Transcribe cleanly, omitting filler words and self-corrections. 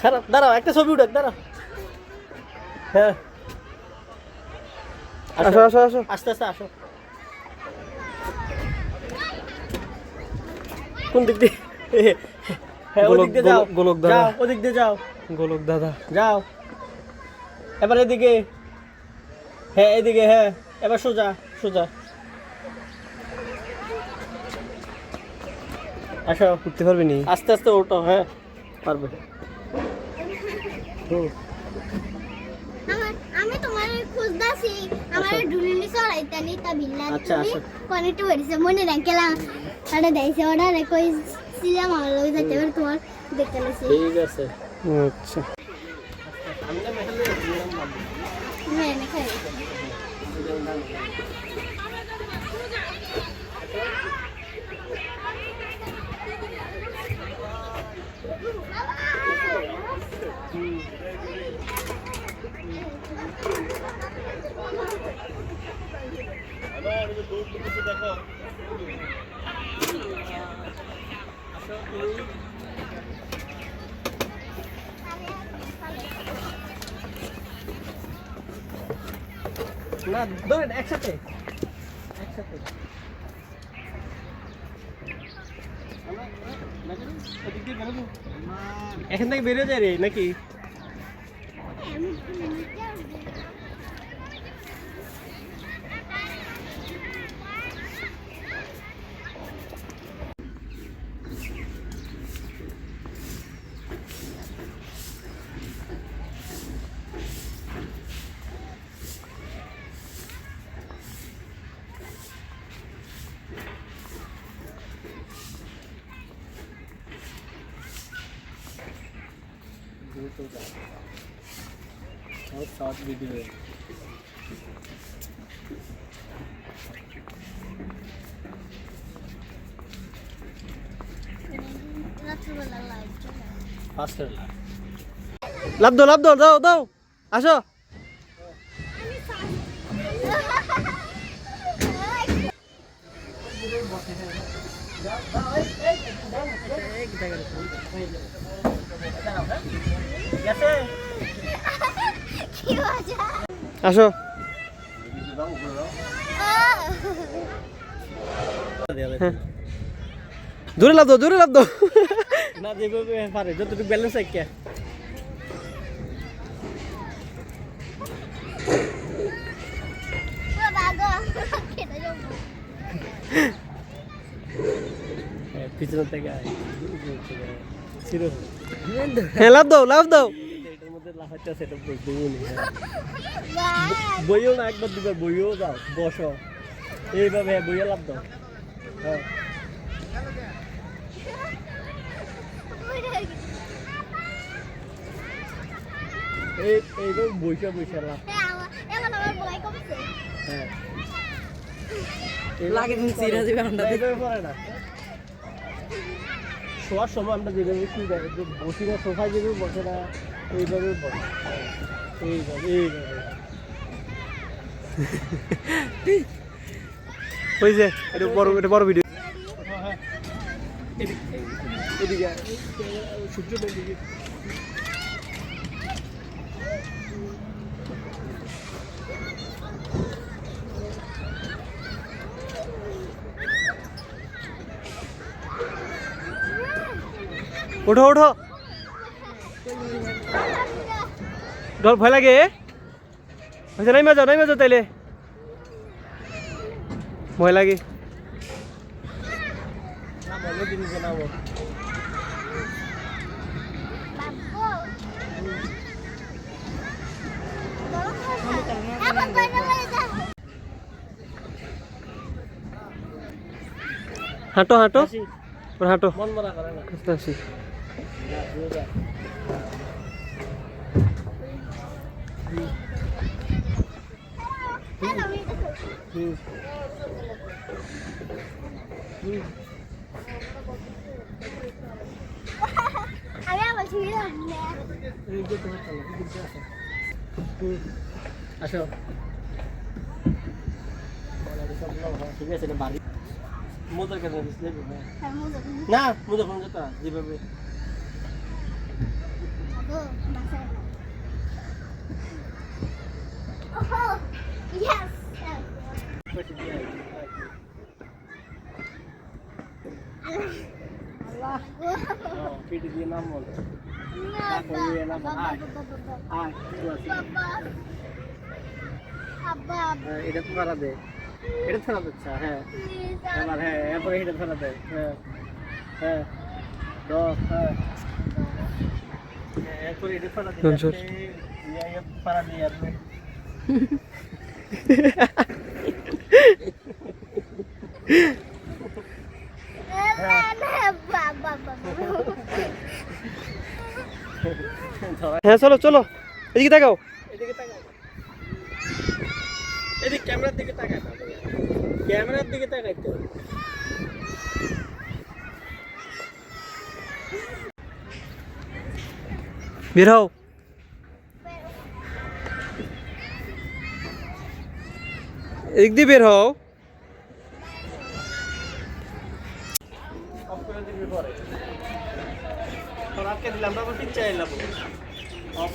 খারাপ দাঁড়াও একটা ছবি উঠাক দাঁড়াও হ্যাঁ আসো আসো আসো আস্তে আস্তে আসো কোন দিক দিয়ে হ্যাঁ ওদিক দিয়ে যাও গোলক দাদা যাও ওদিক দিয়ে যাও গোলক দাদা যাও এবার এদিকে হ্যাঁ এদিকে হ্যাঁ এবার সোজা সোজা আসো উঠতে পারবি নি আস্তে আস্তে ওঠো হ্যাঁ পারবে আমি তোমার খুঁজতাছি আমার ডুলিনি সরাইতা নি তা বিল্লা আচ্ছা আচ্ছা কোনেট হইছে মনে রাখলাম আরে দেইছে অর্ডারে কই ছিলাম আর লই যাইতে পারে তোমার দেখতে লাইছি ঠিক আছে আচ্ছা আমি না মেহলে দিলাম না মেনে খাই না ধরেন একসাথে একসাথে এখান থেকে বেরিয়ে যায় রে নাকি बहुत शॉर्ट वीडियो है রাত্রিবেলা লাইট फास्ट कर ला লাভ দাও দাও দাও আসো कैसे কি মজা আসো দূরে লাভ দাও না যেভাবে পারে যতটুকু ব্যালেন্স আছে বাবা কেটে যাবো পিছন থেকে সিরো হ্যাঁ লাভ দাও এটার মধ্যে লাফাচ্ছে সেটা বুঝতেই নি বইও না একবার দুবার বইও যাও বসো এইভাবে বইয়ে লাভ দাও হ্যাঁ এইভাবে বইসা লাভ এখন আমার ভয় কমছে হ্যাঁ লাগে দিন সিরা দিবে আমরা এইভাবে পড়ে না শোয়ার সময় আমরা যেভাবে শুই যাই বসি না সোফায় যেভাবে বসে না এইভাবে বসে এইভাবে হইছে এটা বড় ভিডিও এদিকে সূর্যটা এদিকে ওঠো ডর ভয় লাগে হয়েছে নাইমা যাও তাইলে ভয় লাগে না বলে দিন জানাবো আমার বাইরে বাইরে যা হাঁটো আসি ওর হাঁটো মন মরা করে না আস্তে আসি আমি আবার ছিলাম না আসো ঠিক আছে এটা বাড়ি মোজা কেন দিছিলে না মোজা যেটা যেভাবে পেটে দিয়ে আয়। পেটে দিয়ে নাম বলো আয় তুই আসি। হ্যাঁ, এটা তো ধরা দে, এটা ধরা দিচ্ছা। হ্যাঁ এবার, হ্যাঁ এরপরে এটা ধরা দে। হ্যাঁ হ্যাঁ দশ। হ্যাঁ এরপরে এটা ধরা দে, Don't shoot. পারা দিয়ে আপনি হ্যাঁ চলো চলো এদিকে তাকাও এদিকে তাকাও, এদিকে ক্যামেরার দিকে তাকাই, ক্যামেরার দিকে তাকাইতে হবে। বের হও এদিক দিয়ে বের হও অফ করে দিবি পরে, তোর আটকে দিলাম, আমরা আবার পিচ্ছা এলাম। অফ